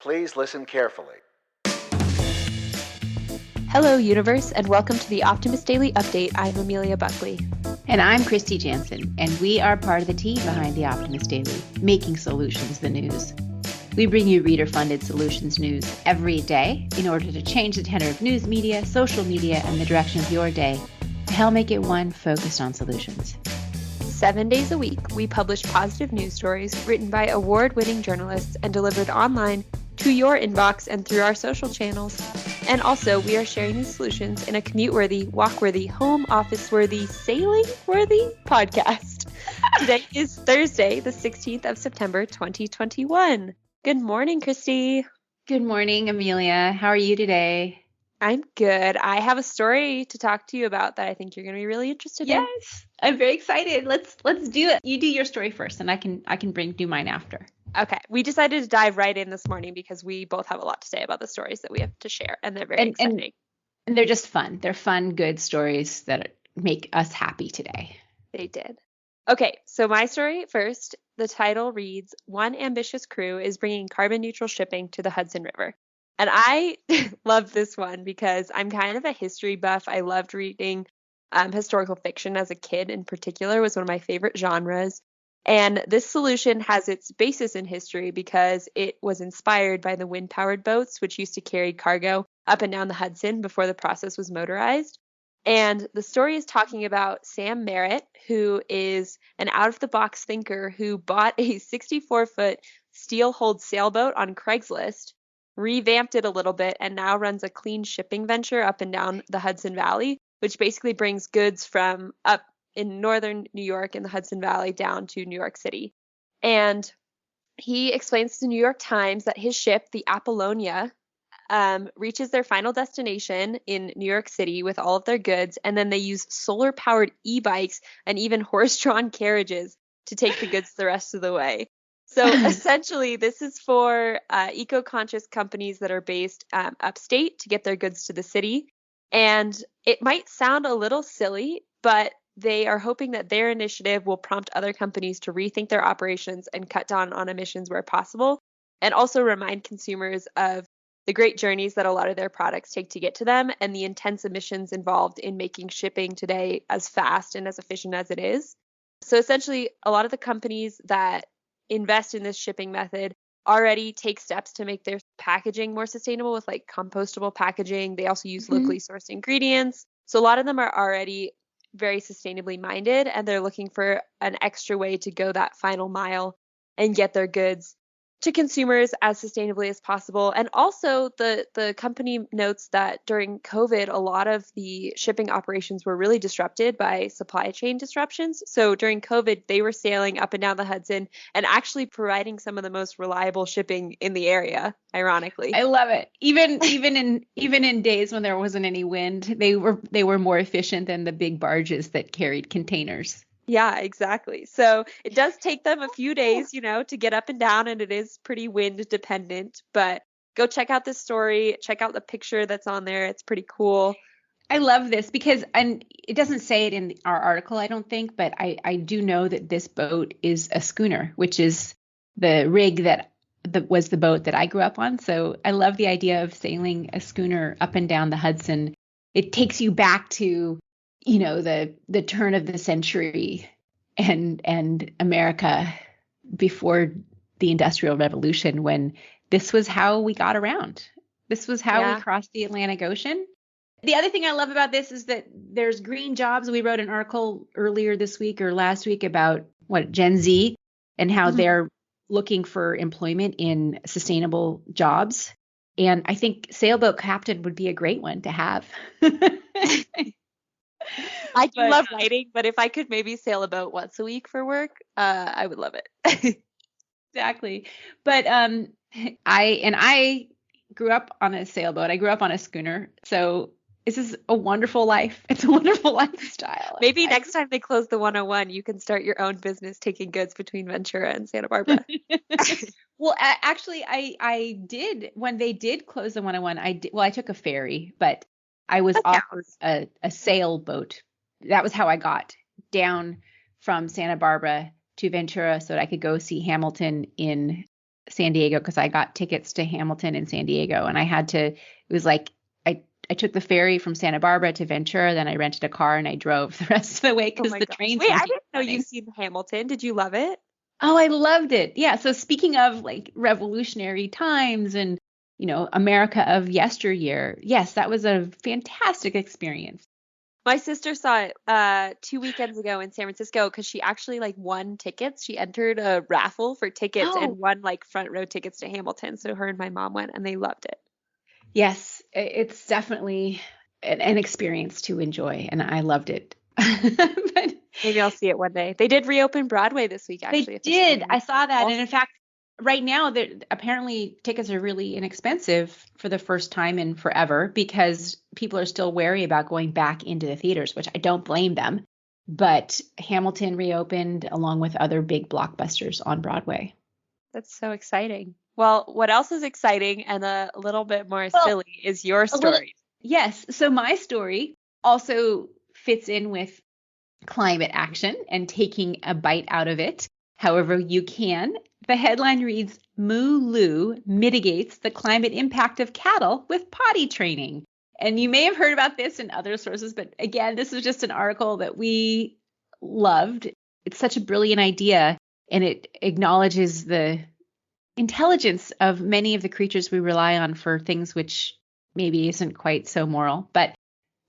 Please listen carefully. Hello, universe, and welcome to the Optimist Daily Update. I'm Amelia Buckley. And I'm Kristy Jansen, and we are part of the team behind the Optimist Daily, making solutions the news. We bring you reader-funded solutions news every day in order to change the tenor of news media, social media, and the direction of your day to help make it one focused on solutions. 7 days a week, we publish positive news stories written by award-winning journalists and delivered online to your inbox and through our social channels. And also, we are sharing these solutions in a commute-worthy, walk-worthy, home office-worthy, sailing-worthy podcast. Today is Thursday, the 16th of September, 2021. Good morning, Kristy. Good morning, Amelia. How are you today? I'm good. I have a story to talk to you about that I think you're going to be really interested in. Yes, I'm very excited. Let's do it. You do your story first, and I can do mine after. Okay, we decided to dive right in this morning because we both have a lot to say about the stories that we have to share, and they're very exciting. And they're just fun. They're fun, good stories that make us happy today. They did. Okay, so my story first. The title reads, "One ambitious crew is bringing carbon neutral shipping to the Hudson River." And I love this one because I'm kind of a history buff. I loved reading historical fiction as a kid in particular, was one of my favorite genres. And this solution has its basis in history because it was inspired by the wind-powered boats, which used to carry cargo up and down the Hudson before the process was motorized. And the story is talking about Sam Merritt, who is an out-of-the-box thinker who bought a 64-foot steel-hulled sailboat on Craigslist, revamped it a little bit, and now runs a clean shipping venture up and down the Hudson Valley, which basically brings goods from up in northern New York in the Hudson Valley down to New York City. And he explains to the New York Times that his ship, the Apollonia, reaches their final destination in New York City with all of their goods, and then they use solar-powered e-bikes and even horse-drawn carriages to take the goods the rest of the way. So essentially, this is for eco-conscious companies that are based upstate to get their goods to the city. And it might sound a little silly, but they are hoping that their initiative will prompt other companies to rethink their operations and cut down on emissions where possible, and also remind consumers of the great journeys that a lot of their products take to get to them and the intense emissions involved in making shipping today as fast and as efficient as it is. So essentially, a lot of the companies that invest in this shipping method already take steps to make their packaging more sustainable with like compostable packaging. They also use locally sourced ingredients. So a lot of them are already very sustainably minded, and they're looking for an extra way to go that final mile and get their goods to consumers as sustainably as possible. And also the company notes that during COVID, a lot of the shipping operations were really disrupted by supply chain disruptions. So during COVID, they were sailing up and down the Hudson and actually providing some of the most reliable shipping in the area, ironically. I love it. Even in days when there wasn't any wind, they were more efficient than the big barges that carried containers. Yeah, exactly. So it does take them a few days, to get up and down, and it is pretty wind dependent, but go check out this story, check out the picture that's on there. It's pretty cool. I love this because, and it doesn't say it in our article, I don't think, but I do know that this boat is a schooner, which is the rig that was the boat that I grew up on. So I love the idea of sailing a schooner up and down the Hudson. It takes you back to the turn of the century and America before the Industrial Revolution, when this was how we got around. This was how we crossed the Atlantic Ocean. The other thing I love about this is that there's green jobs. We wrote an article earlier this week or last week about Gen Z and how they're looking for employment in sustainable jobs. And I think sailboat captain would be a great one to have. I do love writing, but if I could maybe sail a boat once a week for work, I would love it. Exactly. But I grew up on a sailboat. I grew up on a schooner. So this is a wonderful life. It's a wonderful lifestyle. Maybe next time they close the 101, you can start your own business taking goods between Ventura and Santa Barbara. Well, actually, I did. When they did close the 101, I took a ferry, but I was offered a sailboat. That was how I got down from Santa Barbara to Ventura so that I could go see Hamilton in San Diego because I got tickets to Hamilton and San Diego, and it was like I took the ferry from Santa Barbara to Ventura, then I rented a car and I drove the rest of the way Oh because my the gosh. trains Wait, I weren't even didn't know running. you've seen Hamilton. Did you love it? Oh, I loved it. Yeah. So speaking of like revolutionary times and, America of yesteryear, yes, that was a fantastic experience. My sister saw it 2 weekends ago in San Francisco because she actually like won tickets. She entered a raffle for tickets Oh, and won like front row tickets to Hamilton. So her and my mom went and they loved it. yes, it's definitely an experience to enjoy, and I loved it. But Maybe I'll see it one day. They did reopen Broadway this week, they actually, did. officially. I saw that. Well, And in fact, right now, apparently tickets are really inexpensive for the first time in forever because people are still wary about going back into the theaters, which I don't blame them. But Hamilton reopened along with other big blockbusters on Broadway. that's so exciting. Well, what else is exciting and a little bit more Well, silly is your a little, story. yes. So my story also fits in with climate action and taking a bite out of it however you can. The headline reads, Moo Loo mitigates the climate impact of cattle with potty training. And you may have heard about this in other sources, but again, this is just an article that we loved. It's such a brilliant idea, and it acknowledges the intelligence of many of the creatures we rely on for things which maybe isn't quite so moral. But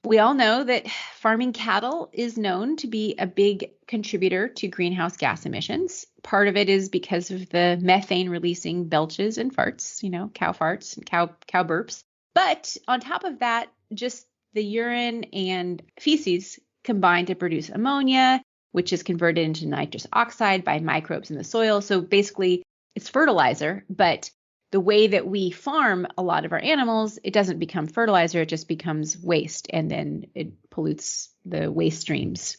we all know that farming cattle is known to be a big contributor to greenhouse gas emissions. Part of it is because of the methane releasing belches and farts, cow farts and cow burps. But on top of that, just the urine and feces combine to produce ammonia, which is converted into nitrous oxide by microbes in the soil. So basically, it's fertilizer, but the way that we farm a lot of our animals, it doesn't become fertilizer, it just becomes waste, and then it pollutes the waste streams.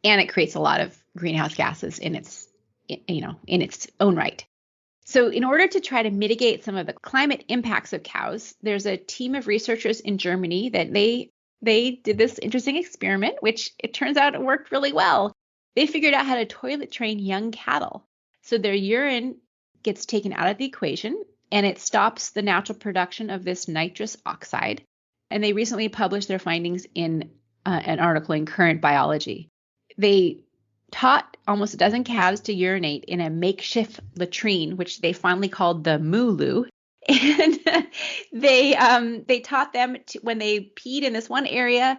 And it creates a lot of greenhouse gases in its own right. So in order to try to mitigate some of the climate impacts of cows, there's a team of researchers in Germany that they did this interesting experiment, which it turns out it worked really well. They figured out how to toilet train young cattle. So their urine gets taken out of the equation, and it stops the natural production of this nitrous oxide. And they recently published their findings in an article in Current Biology. They taught almost a dozen calves to urinate in a makeshift latrine, which they finally called the Moo Loo. And they taught them when they peed in this one area,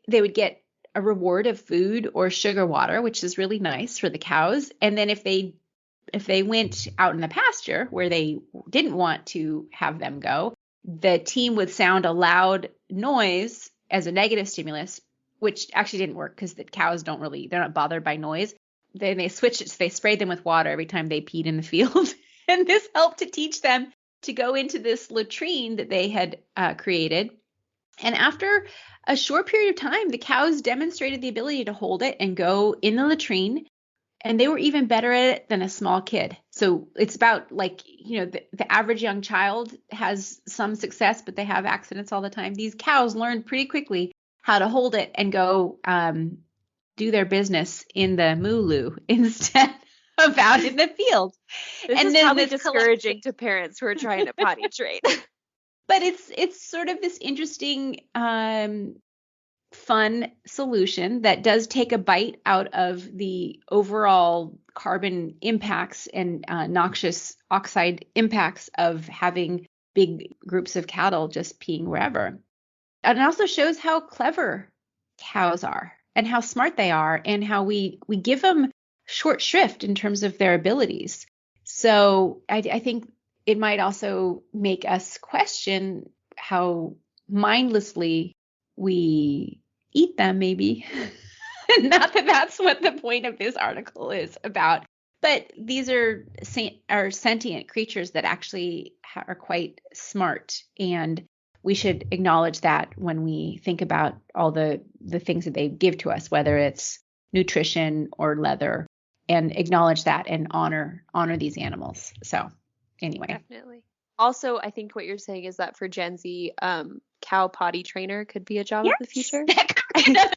they would get a reward of food or sugar water, which is really nice for the cows. And then if they went out in the pasture where they didn't want to have them go, the team would sound a loud noise as a negative stimulus, which actually didn't work because the cows they're not bothered by noise. Then they switched it, so they sprayed them with water every time they peed in the field. And this helped to teach them to go into this latrine that they had created. And after a short period of time, the cows demonstrated the ability to hold it and go in the latrine. And they were even better at it than a small kid. So it's about like, the average young child has some success, but they have accidents all the time. These cows learned pretty quickly how to hold it and go do their business in the Moo Loo instead of out in the field. This and is then probably discouraging to parents who are trying to potty train. But it's sort of this interesting fun solution that does take a bite out of the overall carbon impacts and noxious oxide impacts of having big groups of cattle just peeing wherever. And it also shows how clever cows are and how smart they are and how we give them short shrift in terms of their abilities. So I think it might also make us question how mindlessly we eat them, maybe. Not that that's what the point of this article is about, but these are sentient creatures that actually are quite smart, and we should acknowledge that when we think about all the things that they give to us, whether it's nutrition or leather, and acknowledge that and honor these animals. So anyway. Definitely. Also, I think what you're saying is that for Gen Z, cow potty trainer could be a job of the future. That could be another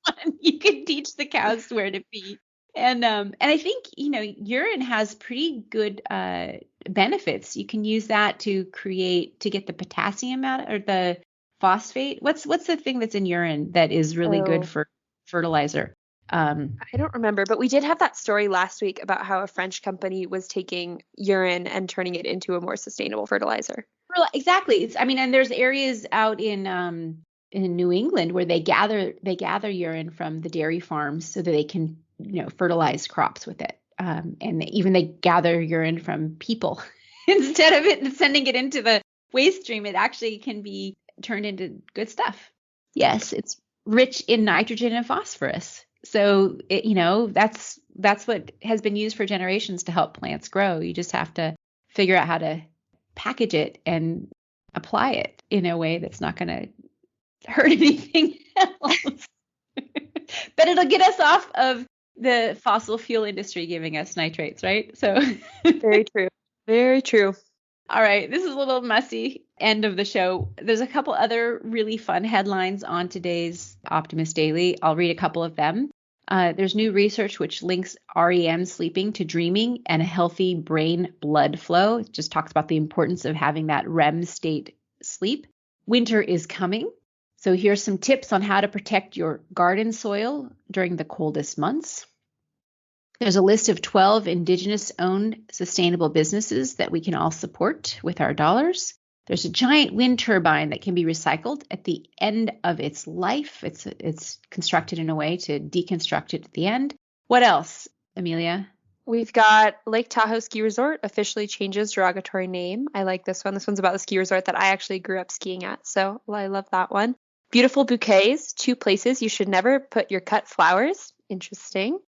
one. You can teach the cows where to pee. And I think, urine has pretty good benefits. You can use that to get the potassium out or the phosphate. What's the thing that's in urine that is really good Oh, for fertilizer? I don't remember, but we did have that story last week about how a French company was taking urine and turning it into a more sustainable fertilizer. Exactly. And there's areas out in New England where they gather urine from the dairy farms so that they can, fertilize crops with it. And even they gather urine from people instead of sending it into the waste stream. It actually can be turned into good stuff. Yes, it's rich in nitrogen and phosphorus. So that's what has been used for generations to help plants grow. You just have to figure out how to package it and apply it in a way that's not going to hurt anything else. But it'll get us off of the fossil fuel industry giving us nitrates, right? So Very true. Very true. All right, this is a little messy end of the show. There's a couple other really fun headlines on today's Optimist Daily. I'll read a couple of them. There's new research which links REM sleeping to dreaming and a healthy brain blood flow. It just talks about the importance of having that REM state sleep. Winter is coming. So here's some tips on how to protect your garden soil during the coldest months. There's a list of 12 Indigenous-owned sustainable businesses that we can all support with our dollars. There's a giant wind turbine that can be recycled at the end of its life. It's constructed in a way to deconstruct it at the end. What else, Amelia? We've got Lake Tahoe Ski Resort officially changes derogatory name. I like this one. This one's about the ski resort that I actually grew up skiing at, so I love that one. Beautiful bouquets, 2 places you should never put your cut flowers. Interesting.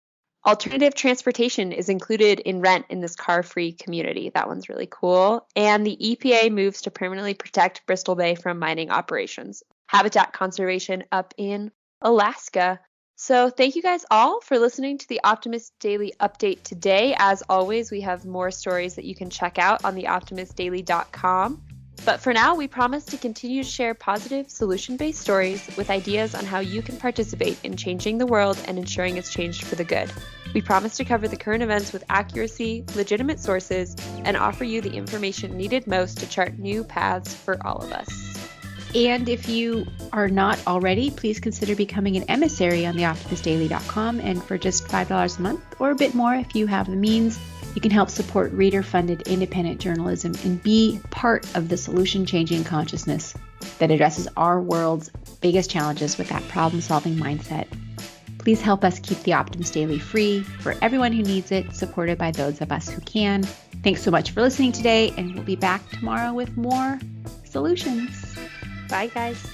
Alternative transportation is included in rent in this car-free community. That one's really cool. And the EPA moves to permanently protect Bristol Bay from mining operations. Habitat conservation up in Alaska. So thank you guys all for listening to the Optimist Daily update today. As always, we have more stories that you can check out on theoptimistdaily.com. But for now, we promise to continue to share positive, solution-based stories with ideas on how you can participate in changing the world and ensuring it's changed for the good. We promise to cover the current events with accuracy, legitimate sources, and offer you the information needed most to chart new paths for all of us. And if you are not already, please consider becoming an emissary on theoptimistdaily.com. And for just $5 a month or a bit more if you have the means, you can help support reader-funded independent journalism and be part of the solution-changing consciousness that addresses our world's biggest challenges with that problem-solving mindset. Please help us keep the Optimist Daily free for everyone who needs it, supported by those of us who can. Thanks so much for listening today, and we'll be back tomorrow with more solutions. Bye, guys.